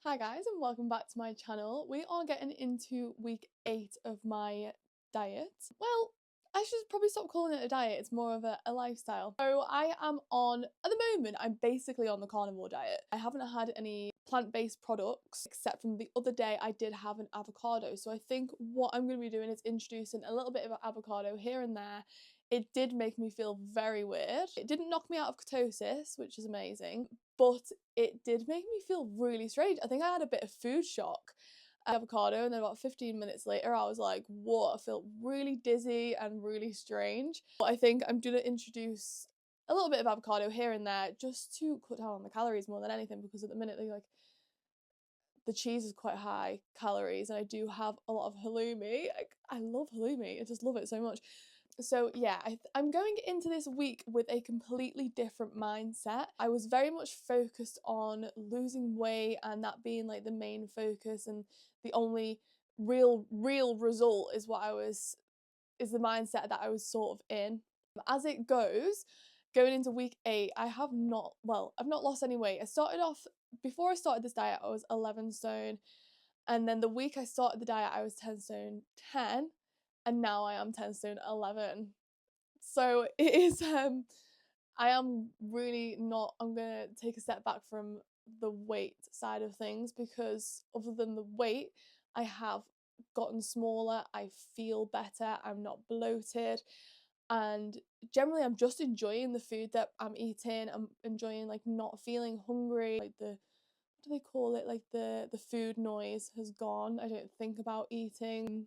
Hi guys and welcome back to my channel. We are getting into week 8 of my diet. Well, I should probably stop calling it a diet, it's more of a lifestyle. So I am on, at the moment, I'm basically on the carnivore diet. I haven't had any plant-based products except from the other day I did have an avocado. So I think what I'm going to be doing is introducing a little bit of avocado here and there. It did make me feel very weird. It didn't knock me out of ketosis, which is amazing, but it did make me feel really strange. I think I had a bit of food shock. Avocado, and then about 15 minutes later I was like, what? I felt really dizzy and really strange. But I think I'm gonna introduce a little bit of avocado here and there just to cut down on the calories more than anything, because at the minute the cheese is quite high calories and I do have a lot of halloumi. I love halloumi, I just love it so much. So yeah, I'm going into this week with a completely different mindset. I was very much focused on losing weight and that being like the main focus, and the only real result is the mindset that I was sort of in. As it goes, going into week 8, I've not lost any weight. I started off, before I started this diet, I was 11 stone, and then the week I started the diet I was 10 stone 10, and now I am 10 stone 11. So it is, I am really not, I'm gonna take a step back from the weight side of things, because other than the weight, I have gotten smaller, I feel better, I'm not bloated, and generally I'm just enjoying the food that I'm eating. I'm enjoying like not feeling hungry, like the, what do they call it, like the food noise has gone. I don't think about eating,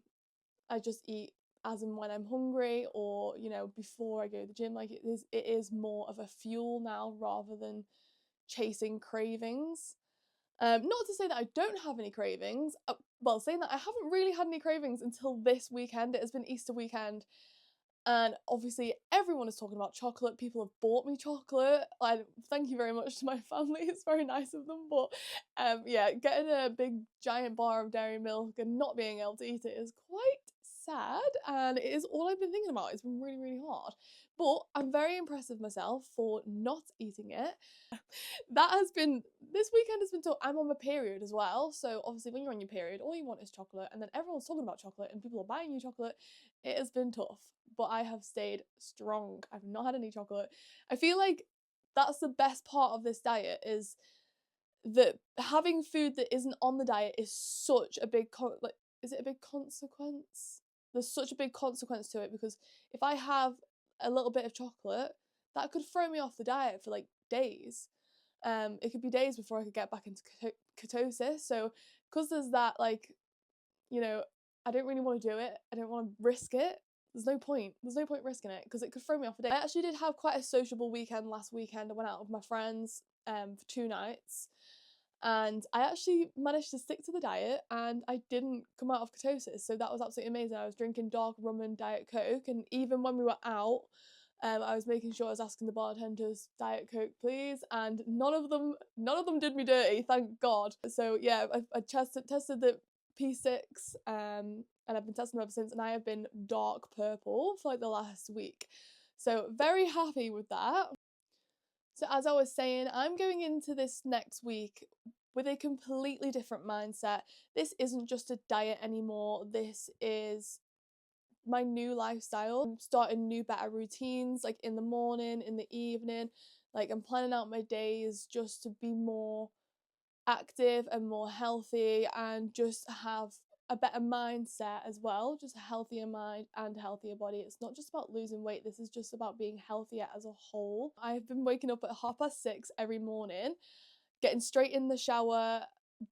I just eat as and when I'm hungry, or before I go to the gym. Like it is more of a fuel now rather than chasing cravings. Not to say that I don't have any cravings, well, saying that I haven't really had any cravings until this weekend. It has been Easter weekend, and obviously everyone is talking about chocolate. People have bought me chocolate. Thank you very much to my family, it's very nice of them, but yeah, getting a big giant bar of dairy milk and not being able to eat it is quite sad, and it is all I've been thinking about. It's been really hard, but I'm very impressed with myself for not eating it. This weekend has been tough. I'm on my period as well, so obviously when you're on your period all you want is chocolate, and then everyone's talking about chocolate and people are buying you chocolate. It has been tough, but I have stayed strong. I've not had any chocolate. I feel like that's the best part of this diet, is that having food that isn't on the diet is such a big is it a big consequence? There's such a big consequence to it, because if I have a little bit of chocolate, that could throw me off the diet for like days. It could be days before I could get back into ketosis. So because there's that, I don't really want to do it. I don't want to risk it. There's no point risking it, because it could throw me off a day. I actually did have quite a sociable weekend last weekend. I went out with my friends for 2 nights, and I actually managed to stick to the diet and I didn't come out of ketosis, so that was absolutely amazing. I was drinking dark rum and Diet Coke, and even when we were out, I was making sure I was asking the bartenders, Diet Coke please, and none of them did me dirty, thank God. So yeah, I tested the P6, and I've been testing them ever since, and I have been dark purple for like the last week, so very happy with that. So as I was saying, I'm going into this next week with a completely different mindset. This isn't just a diet anymore. This is my new lifestyle. I'm starting new, better routines, like in the morning, in the evening. Like I'm planning out my days just to be more active and more healthy, and just have a better mindset as well, just a healthier mind and a healthier body. It's not just about losing weight, this is just about being healthier as a whole. I've been waking up at 6:30 every morning, getting straight in the shower,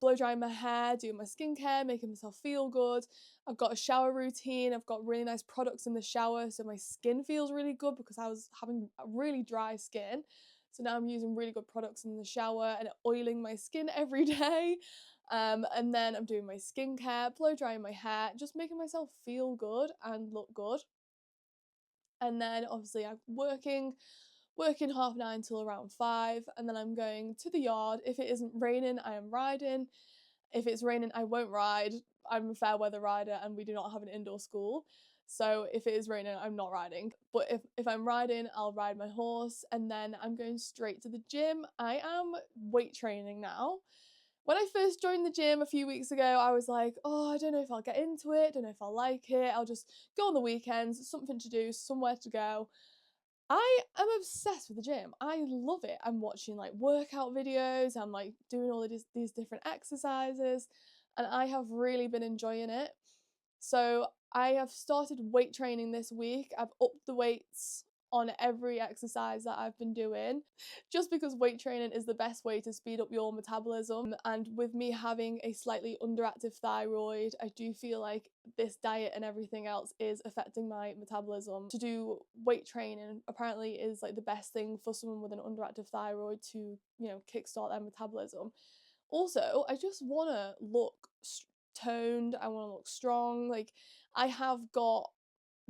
blow drying my hair, doing my skincare, making myself feel good. I've got a shower routine, I've got really nice products in the shower, so my skin feels really good, because I was having a really dry skin. So now I'm using really good products in the shower and oiling my skin every day. And then I'm doing my skincare, blow drying my hair, just making myself feel good and look good. And then obviously I'm working 9:30 till around 5, and then I'm going to the yard. If it isn't raining, I am riding. If it's raining, I won't ride. I'm a fair weather rider and we do not have an indoor school. So if it is raining, I'm not riding. But if I'm riding, I'll ride my horse, and then I'm going straight to the gym. I am weight training now. When I first joined the gym a few weeks ago, I was like, oh, I don't know if I'll get into it, don't know if I'll like it, I'll just go on the weekends, something to do, somewhere to go. I am obsessed with the gym. I love it. I'm watching like workout videos, I'm like doing all of these different exercises, and I have really been enjoying it. So I have started weight training this week. I've upped the weights on every exercise that I've been doing, just because weight training is the best way to speed up your metabolism. And with me having a slightly underactive thyroid, I do feel like this diet and everything else is affecting my metabolism. To do weight training apparently is like the best thing for someone with an underactive thyroid to, you know, kickstart their metabolism. Also, I just want to look toned, I want to look strong. Like, I have got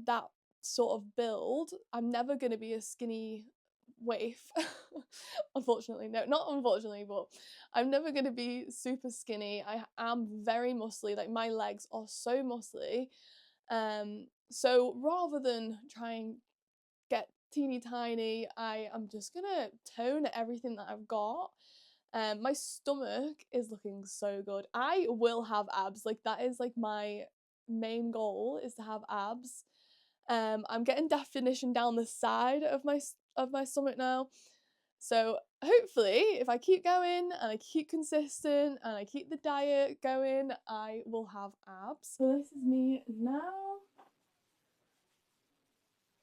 that sort of build. I'm never going to be a skinny waif. Unfortunately, no, not unfortunately, but I'm never going to be super skinny. I am very muscly, like my legs are so muscly. So rather than try and get teeny tiny, I am just gonna tone everything that I've got. My stomach is looking so good. I will have abs. Like, that is like my main goal, is to have abs. I'm getting definition down the side of my stomach now. So hopefully, if I keep going and I keep consistent and I keep the diet going, I will have abs. So this is me now.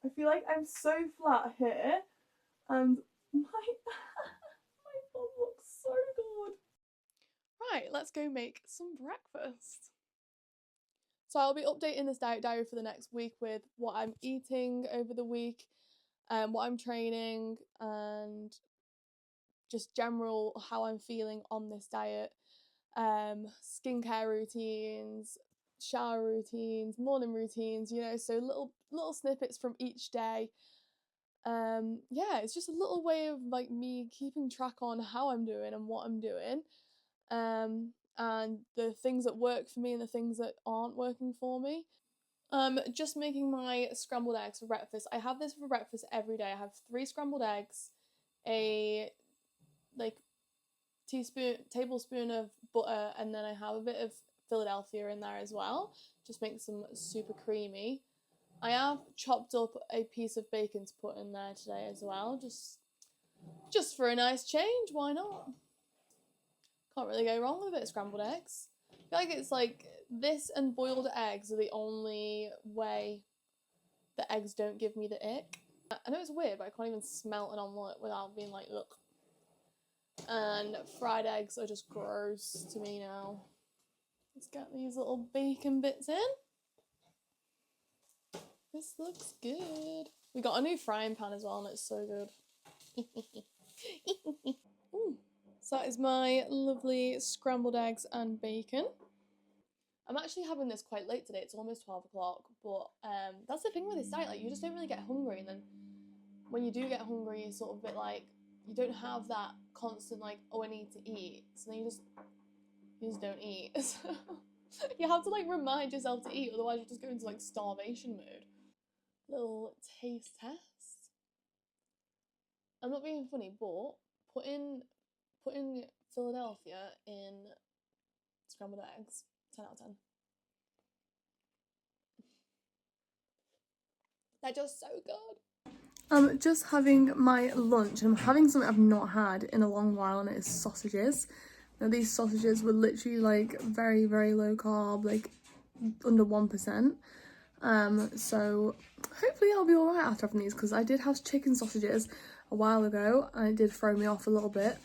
I feel like I'm so flat here, and my my bum looks so good. Right, let's go make some breakfast. So I'll be updating this diet diary for the next week with what I'm eating over the week, what I'm training, and just general how I'm feeling on this diet. Skincare routines, shower routines, morning routines, you know, so little snippets from each day. Yeah, it's just a little way of like me keeping track on how I'm doing and what I'm doing. And the things that work for me and the things that aren't working for me. Just making my scrambled eggs for breakfast. I have this for breakfast every day. I have 3 scrambled eggs, a like tablespoon of butter, and then I have a bit of Philadelphia in there as well. Just makes them super creamy. I have chopped up a piece of bacon to put in there today as well, just for a nice change. Why not? Can't really go wrong with a bit of scrambled eggs. I feel like it's like this and boiled eggs are the only way that eggs don't give me the ick. I know it's weird, but I can't even smell an omelette without being like, ugh. And fried eggs are just gross to me now. Let's get these little bacon bits in. This looks good. We got a new frying pan as well, and it's so good. So that is my lovely scrambled eggs and bacon. I'm actually having this quite late today. It's almost 12 o'clock, but that's the thing with this diet. Like, you just don't really get hungry, and then when you do get hungry, you're sort of a bit like, you don't have that constant like, oh, I need to eat. So then you just don't eat. You have to like remind yourself to eat, otherwise you just go into like starvation mode. Little taste test. I'm not being funny, but putting Philadelphia in scrambled eggs, 10 out of 10. They're just so good. I'm just having my lunch, and I'm having something I've not had in a long while, and it is sausages. Now, these sausages were literally like very, very low carb, like under 1%. So hopefully I'll be alright after having these, because I did have chicken sausages a while ago and it did throw me off a little bit,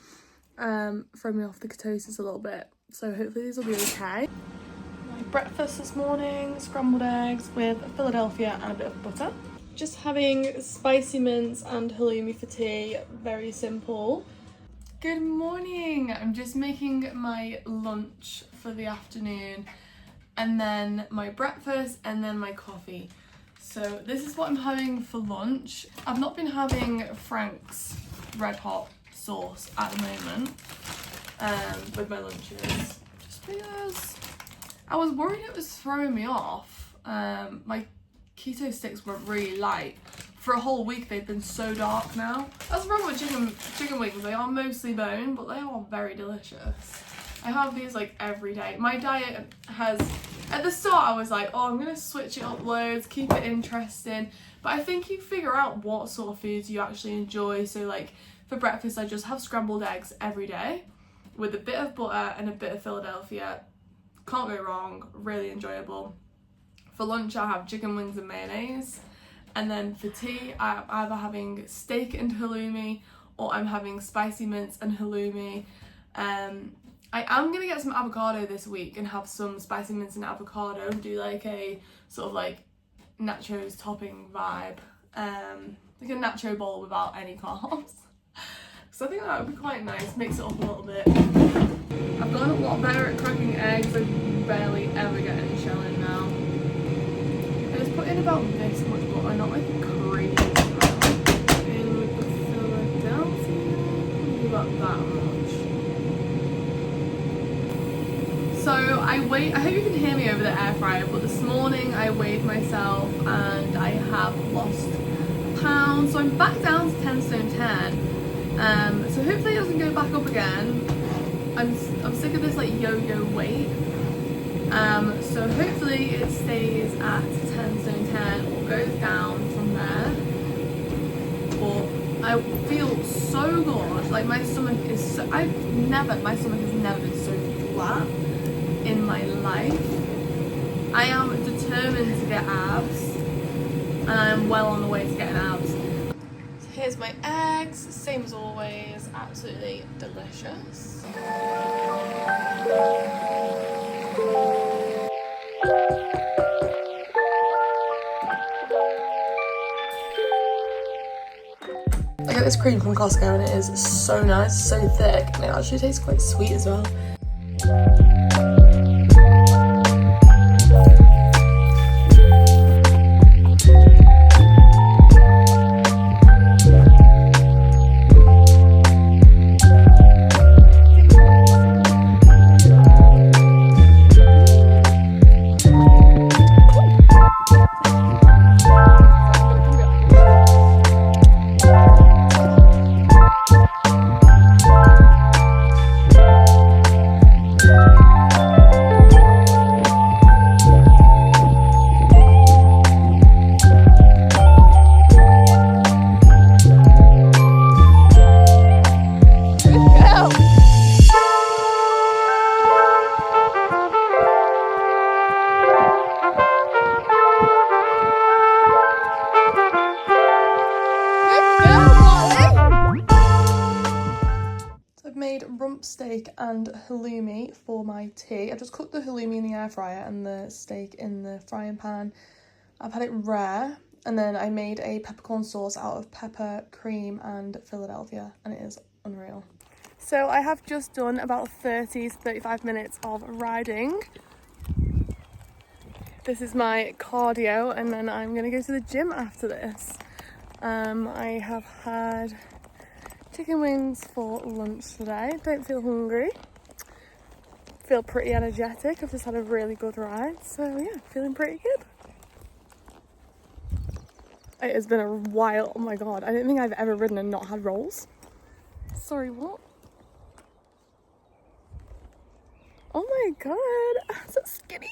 throw me off the ketosis a little bit, so hopefully these will be okay. My breakfast this morning, scrambled eggs with Philadelphia and a bit of butter. Just having spicy mince and halloumi for tea, very simple. Good morning! I'm just making my lunch for the afternoon, and then my breakfast, and then my coffee. So this is what I'm having for lunch. I've not been having Frank's Red Hot sauce at the moment with my lunches, just because I was worried it was throwing me off. My keto sticks were really light. For a whole week they've been so dark now. That's the problem with chicken wings. They are mostly bone, but they are very delicious. I have these like every day. My diet has, at the start I was like, oh, I'm gonna switch it up loads, keep it interesting, but I think you figure out what sort of foods you actually enjoy. So like for breakfast I just have scrambled eggs every day with a bit of butter and a bit of Philadelphia. Can't go wrong, really enjoyable. For lunch I have chicken wings and mayonnaise, and then for tea I'm either having steak and halloumi or I'm having spicy mince and halloumi. I am going to get some avocado this week and have some spicy mince and avocado, do like a sort of like nachos topping vibe, like a nacho bowl without any carbs. So I think that would be quite nice, mix it up a little bit. I've gotten a lot better at cracking eggs. I barely ever get any shelling now. I just put in about this much butter, not like crazy amount. In with the Philadelphia, about that much. So I hope you can hear me over the air fryer, but this morning I weighed myself and I have lost a pound, so I'm back down to 10 stone 10. So hopefully it doesn't go back up again. I'm sick of this like yo-yo weight. So hopefully it stays at 10 stone 10 or goes down from there. But I feel so good. Like my stomach is so, my stomach has never been so flat in my life. I am determined to get abs, and I am well on the way to getting abs. So here's my eggs, same as always, absolutely delicious. I got this cream from Costco and it is so nice, so thick, and it actually tastes quite sweet as well. Steak and halloumi for my tea. I just cooked the halloumi in the air fryer and the steak in the frying pan. I've had it rare, and then I made a peppercorn sauce out of pepper, cream and Philadelphia, and it is unreal. So I have just done about 30 to 35 minutes of riding. This is my cardio, and then I'm gonna go to the gym after this. I have had chicken wings for lunch today. Don't feel hungry. Feel pretty energetic. I've just had a really good ride. So yeah, feeling pretty good. It has been a while. Oh my god, I don't think I've ever ridden and not had rolls. Sorry, what? Oh my god, I'm so skinny.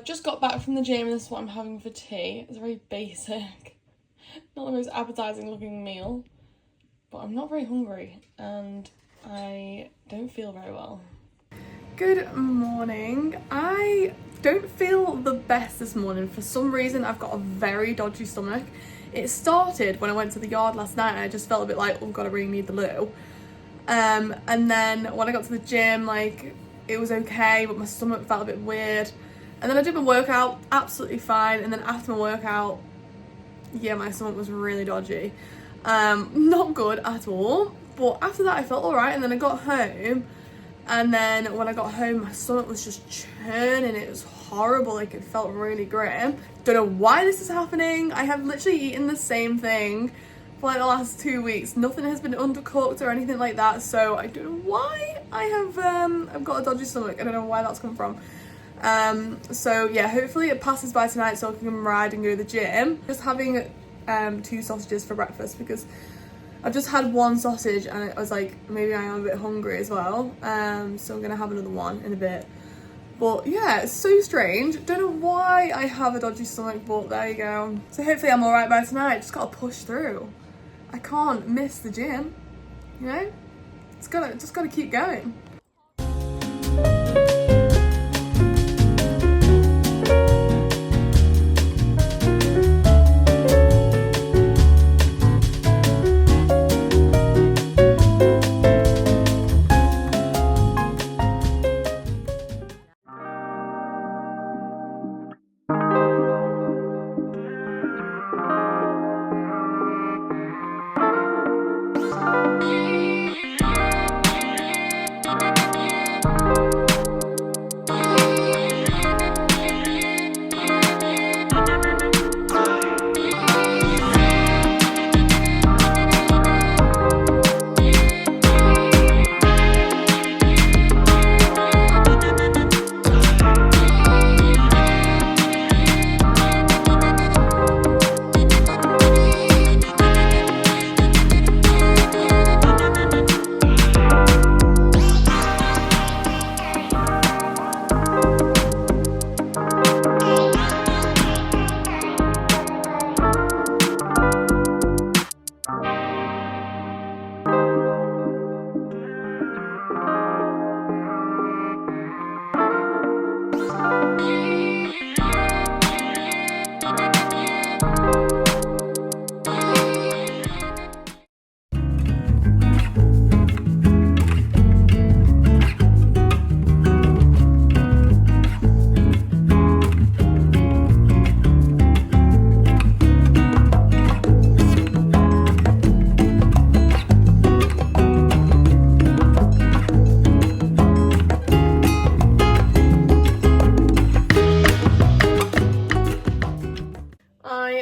I've just got back from the gym and this is what I'm having for tea. It's very basic, not the most appetizing looking meal, but I'm not very hungry and I don't feel very well. Good morning. I don't feel the best this morning. For some reason I've got a very dodgy stomach. It started when I went to the yard last night and I just felt a bit like, oh god, I really need the loo. And then when I got to the gym, like, it was okay, but my stomach felt a bit weird. And then I did my workout, absolutely fine. And then after my workout, yeah, my stomach was really dodgy. Not good at all. But after that, I felt all right. And then I got home. And then when I got home, my stomach was just churning. It was horrible. Like, it felt really grim. Don't know why this is happening. I have literally eaten the same thing for like the last 2 weeks. Nothing has been undercooked or anything like that. So I don't know why I've got a dodgy stomach. I don't know why that's come from. So yeah, hopefully it passes by tonight so I can ride and go to the gym. Just having 2 sausages for breakfast because I've just had 1 sausage and I was like, maybe I am a bit hungry as well. So I'm gonna have another one in a bit. But yeah, it's so strange. Don't know why I have a dodgy stomach, but there you go. So hopefully I'm alright by tonight. Just gotta push through. I can't miss the gym, you know? Just gotta keep going.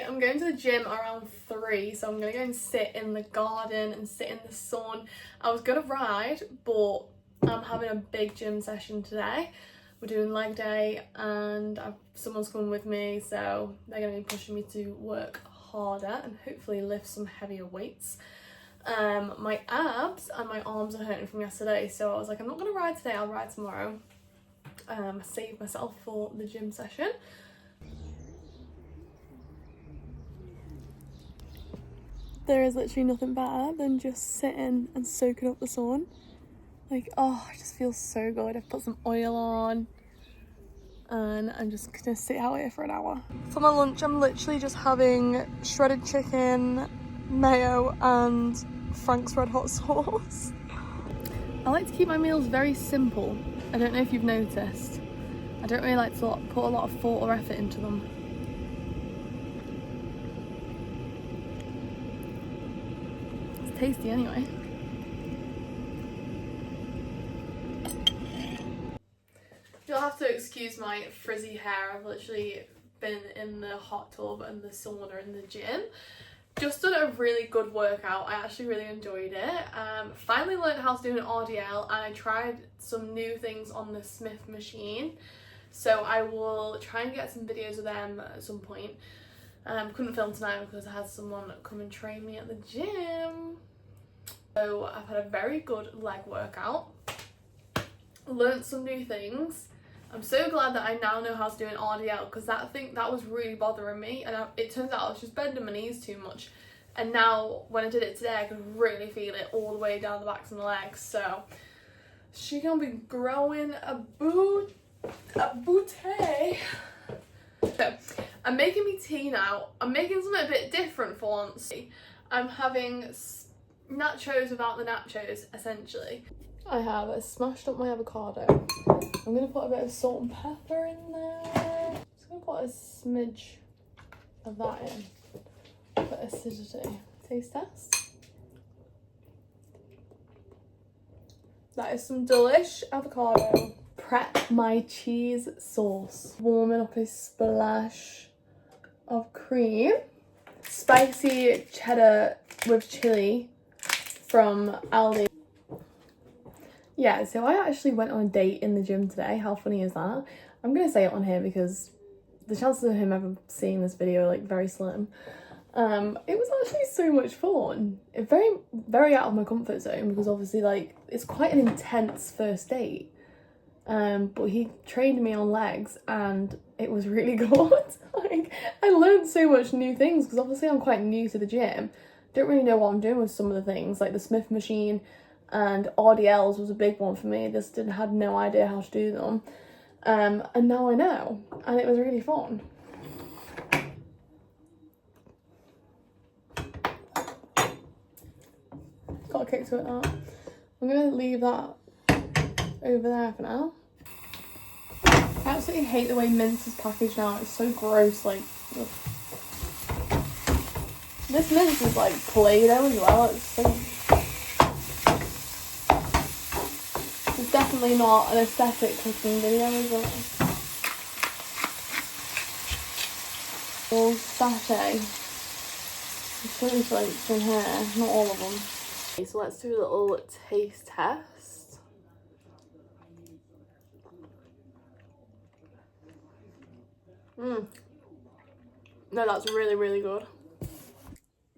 I'm going to the gym around 3, so I'm gonna go and sit in the garden and sit in the sun. I was gonna ride, but I'm having a big gym session today. We're doing leg day and someone's coming with me, so they're gonna be pushing me to work harder and hopefully lift some heavier weights. My abs and my arms are hurting from yesterday, so I was like, I'm not gonna ride today, I'll ride tomorrow. Save myself for the gym session. There is literally nothing better than just sitting and soaking up the sun. Like, oh, it just feels so good. I've put some oil on and I'm just gonna sit out here for an hour. For my lunch, I'm literally just having shredded chicken, mayo and Frank's Red Hot sauce. I like to keep my meals very simple. I don't know if you've noticed. I don't really like to put a lot of thought or effort into them. Tasty anyway. You'll have to excuse my frizzy hair. I've literally been in the hot tub and the sauna in the gym. Just done a really good workout. I actually really enjoyed it. Finally learned how to do an RDL and I tried some new things on the Smith machine. So I will try and get some videos of them at some point. Couldn't film tonight because I had someone come and train me at the gym. So I've had a very good leg workout, learnt some new things, I'm so glad that I now know how to do an RDL, because that was really bothering me, and it turns out I was just bending my knees too much. And now when I did it today, I could really feel it all the way down the backs of my legs. So she gonna be growing a booty. So I'm making me tea now. I'm making something a bit different for once. I'm having nachos without the nachos, essentially. I have smashed up my avocado. I'm gonna put a bit of salt and pepper in there. Just gonna put a smidge of that in for acidity. Taste test. That is some delish avocado. Prep my cheese sauce. Warming up a splash of cream. Spicy cheddar with chili from Aldi. Yeah, so I actually went on a date in the gym today. How funny is that? I'm gonna say it on here because the chances of him ever seeing this video are like very slim. It was actually so much fun. Very out of my comfort zone, because obviously like it's quite an intense first date. But he trained me on legs and it was really good. Like, I learned so much new things, because obviously I'm quite new to the gym. Don't really know what I'm doing with some of the things, like the Smith machine and RDLs was a big one for me. I just had no idea how to do them. And now I know, and it was really fun. Got a kick to it now. I'm gonna leave that over there for now. I absolutely hate the way mince is packaged now. It's so gross. Like, ugh. This mince is like Play-Doh as well. It's definitely not an aesthetic cooking video, is it? All sachet. There's chili flakes in here, not all of them. Okay, so let's do a little taste test. No, that's really, really good.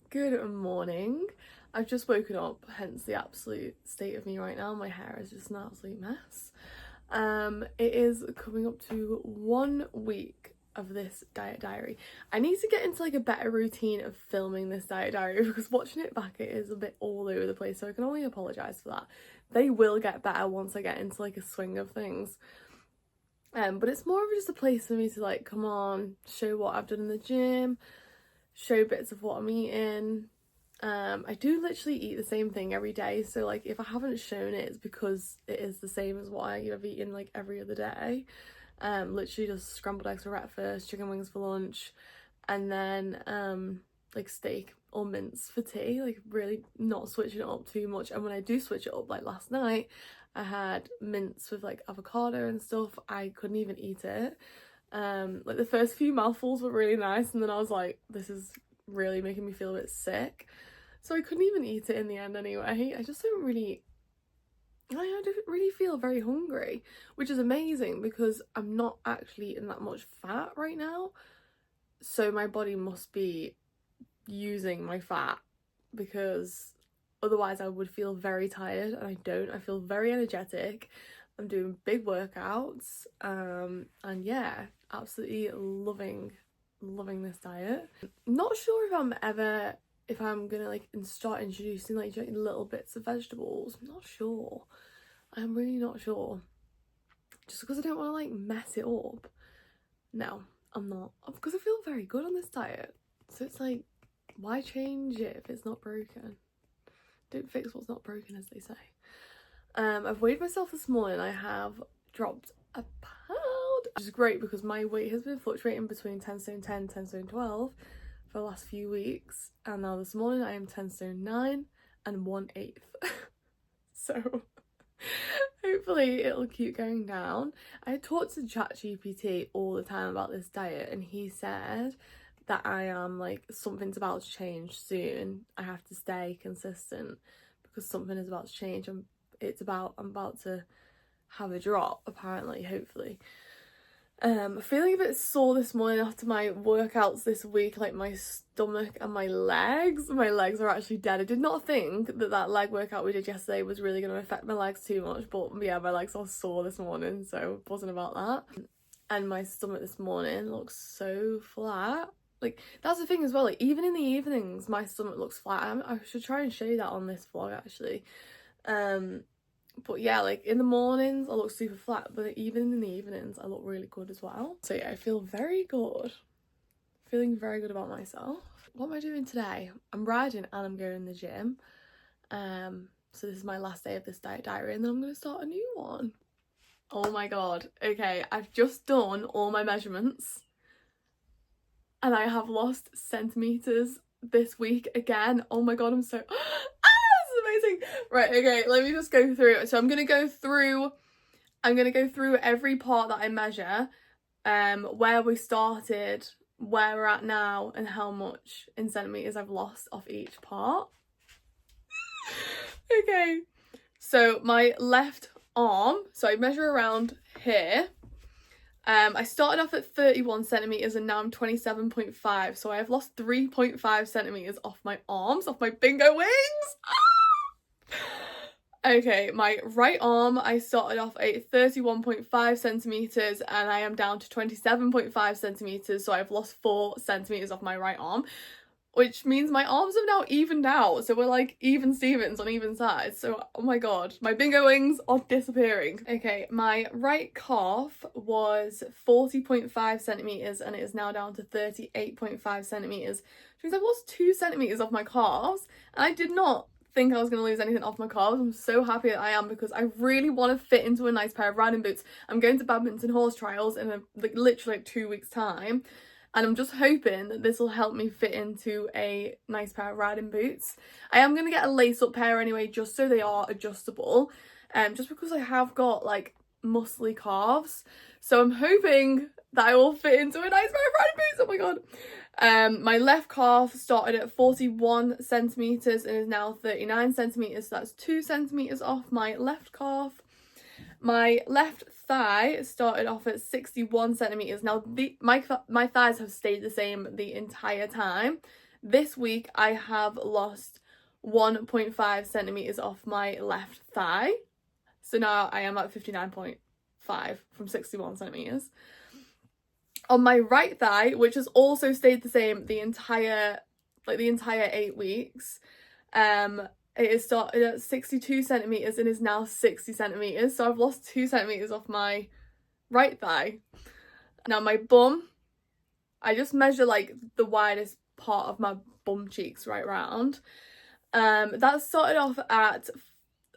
Good morning. I've just woken up, hence the absolute state of me right now. My hair is just an absolute mess. It is coming up to 1 week of this diet diary. I need to get into like a better routine of filming this diet diary, because watching it back, it is a bit all over the place, so I can only apologise for that. They will get better once I get into like a swing of things. But it's more of just a place for me to like come on, show what I've done in the gym, show bits of what I'm eating. I do literally eat the same thing every day, so like if I haven't shown it, it's because it is the same as what I've eaten like every other day. Literally just scrambled eggs for breakfast, chicken wings for lunch, and then like steak or mince for tea. Like really not switching it up too much. And when I do switch it up, like last night I had mince with like avocado and stuff. I couldn't even eat it. Like the first few mouthfuls were really nice, and then I was like, this is really making me feel a bit sick, so I couldn't even eat it in the end anyway. I don't really feel very hungry, which is amazing because I'm not actually eating that much fat right now, so my body must be using my fat, because otherwise I would feel very tired, and I don't. I feel very energetic. I'm doing big workouts, and yeah, absolutely loving this diet. Not sure if I'm gonna like start introducing like little bits of vegetables. I'm not sure. I'm really not sure. Just because I don't want to like mess it up. No, I'm not. Because I feel very good on this diet. So it's like, why change it if it's not broken? Don't fix what's not broken, as they say. I've weighed myself this morning. I have dropped a pound, which is great because my weight has been fluctuating between 10 stone 10, 10 stone 12 for the last few weeks, and now this morning I am 10 stone 9 and 1/8. So hopefully it'll keep going down. I talked to ChatGPT all the time about this diet, and he said that I am like, something's about to change soon. I have to stay consistent because something is about to change. I'm about to have a drop, apparently, hopefully. Feeling a bit sore this morning after my workouts this week, like my stomach and my legs. My legs are actually dead. I did not think that leg workout we did yesterday was really going to affect my legs too much, but yeah, my legs are sore this morning, so it wasn't about that. And my stomach this morning looks so flat. Like, that's the thing as well, like, even in the evenings, my stomach looks flat. I should try and show you that on this vlog, actually. But yeah, like, in the mornings, I look super flat, but even in the evenings, I look really good as well. So yeah, I feel very good. Feeling very good about myself. What am I doing today? I'm riding and I'm going to the gym. So this is my last day of this diet diary, and then I'm going to start a new one. Oh my god. Okay, I've just done all my measurements. And I have lost centimetres this week again. Oh my god, I'm so... amazing. Right, okay, let me just go through it. So I'm gonna go through every part that I measure, where we started, where we're at now, and how much in centimetres I've lost off each part. Okay, so my left arm, so I measure around here. I started off at 31 centimetres and now I'm 27.5, so I have lost 3.5 centimetres off my arms, off my bingo wings. Okay, my right arm, I started off at 31.5 centimetres and I am down to 27.5 centimetres, so I've lost 4 centimetres off my right arm, which means my arms have now evened out, so we're like even Stevens on even sides. So oh my god, my bingo wings are disappearing. Okay, my right calf was 40.5 centimetres and it is now down to 38.5 centimetres, which means I've lost 2 centimetres off my calves, and I did not think I was going to lose anything off my calves. I'm so happy that I am, because I really want to fit into a nice pair of riding boots. I'm going to badminton horse trials in literally 2 weeks time, and I'm just hoping that this will help me fit into a nice pair of riding boots. I am going to get a lace-up pair anyway, just so they are adjustable, just because I have got like muscly calves, so I'm hoping that I will fit into a nice pair of riding boots. Oh my god. My left calf started at 41 centimetres and is now 39 centimetres, so that's 2 centimetres off my left calf. My left thigh started off at 61 centimetres. Now, my thighs have stayed the same the entire time. This week, I have lost 1.5 centimetres off my left thigh. So now I am at 59.5 from 61 centimetres. On my right thigh, which has also stayed the same the entire 8 weeks, it has started at 62 centimetres and is now 60 centimetres. So I've lost 2 centimetres off my right thigh. Now my bum, I just measure like the widest part of my bum cheeks right round. That started off at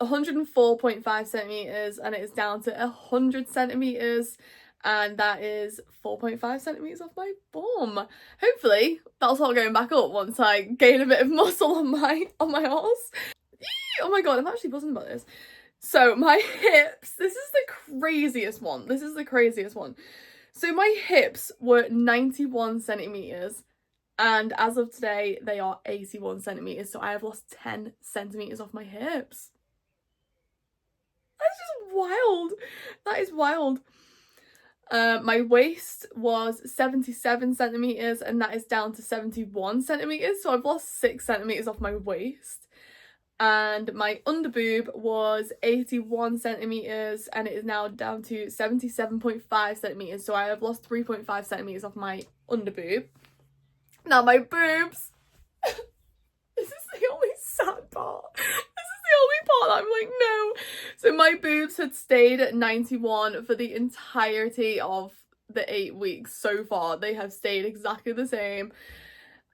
104.5 centimetres and it is down to 100 centimetres. And that is 4.5 centimetres off my bum. Hopefully, that'll start going back up once I gain a bit of muscle on my arse. Oh my god, I'm actually buzzing about this. So my hips, this is the craziest one. So my hips were 91 centimetres. And as of today, they are 81 centimetres. So I have lost 10 centimetres off my hips. That's just wild. That is wild. My waist was 77 centimetres and that is down to 71 centimetres, so I've lost 6 centimetres off my waist. And my underboob was 81 centimetres and it is now down to 77.5 centimetres, so I have lost 3.5 centimetres off my underboob. Now my boobs, this is the only sad part. The only part I'm like, no. So my boobs had stayed at 91 for the entirety of the 8 weeks so far. They have stayed exactly the same.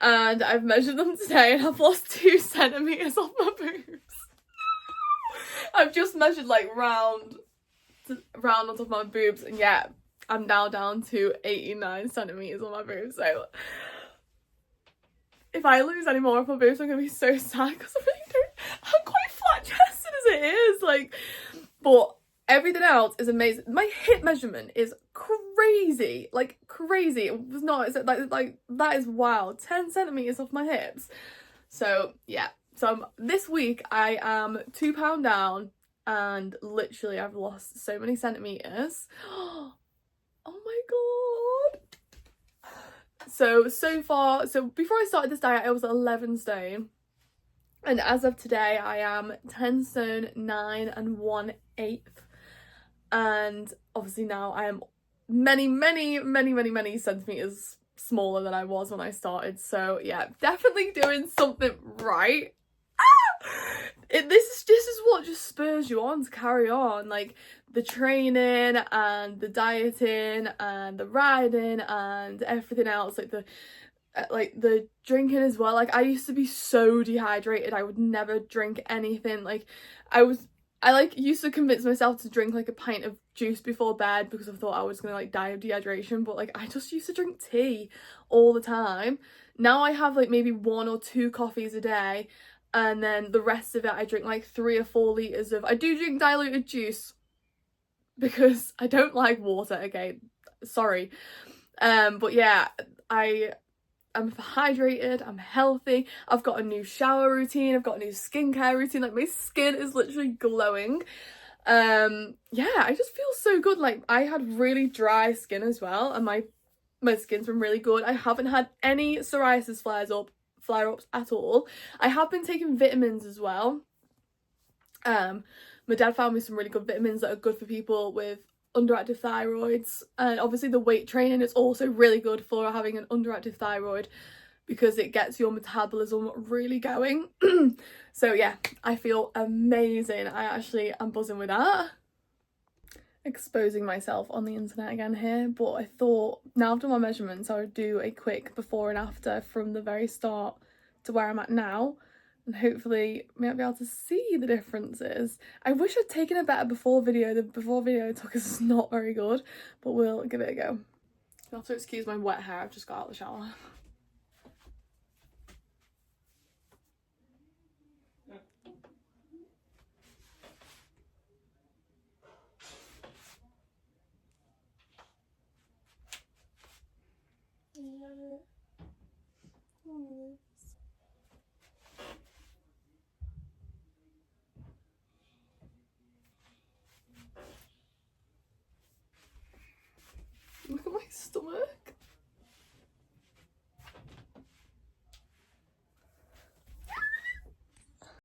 And I've measured them today and I've lost 2 centimetres off my boobs. I've just measured like round on top of my boobs, and yeah, I'm now down to 89 centimetres on my boobs. So if I lose any more of my boobs, I'm going to be so sad, because I'm quite flat chested as it is, like, but everything else is amazing. My hip measurement is crazy, like crazy. It was not, it's like that is wild. 10 centimetres off my hips. So yeah, so this week I am 2 pounds down and literally I've lost so many centimetres. Oh my god. So far, so before I started this diet, I was 11 stone. And as of today, I am 10 stone 9 and 1/8. And obviously now I am many centimetres smaller than I was when I started. So yeah, definitely doing something right. This is what just spurs you on to carry on, like the training and the dieting and the riding and everything else, like the drinking as well. Like I used to be so dehydrated, I would never drink anything. Like I like used to convince myself to drink like a pint of juice before bed because I thought I was gonna like die of dehydration, but like I just used to drink tea all the time. Now I have like maybe 1 or 2 coffees a day, and then the rest of it I drink like 3 or 4 litres of, I do drink diluted juice because I don't like water, okay, sorry. But yeah, I'm hydrated, I'm healthy, I've got a new shower routine, I've got a new skincare routine, like my skin is literally glowing. Yeah, I just feel so good. Like I had really dry skin as well, and my skin's been really good. I haven't had any psoriasis flare-ups at all. I have been taking vitamins as well. My dad found me some really good vitamins that are good for people with underactive thyroids, and obviously the weight training is also really good for having an underactive thyroid because it gets your metabolism really going. So yeah, I feel amazing. I actually am buzzing with that. Exposing myself on the internet again here, but I thought now I've done my measurements I would do a quick before and after from the very start to where I'm at now, and hopefully might be able to see the differences. I wish I'd taken a better before video. The before video I took is not very good, but we'll give it a go. You'll have to excuse my wet hair, I've just got out of the shower.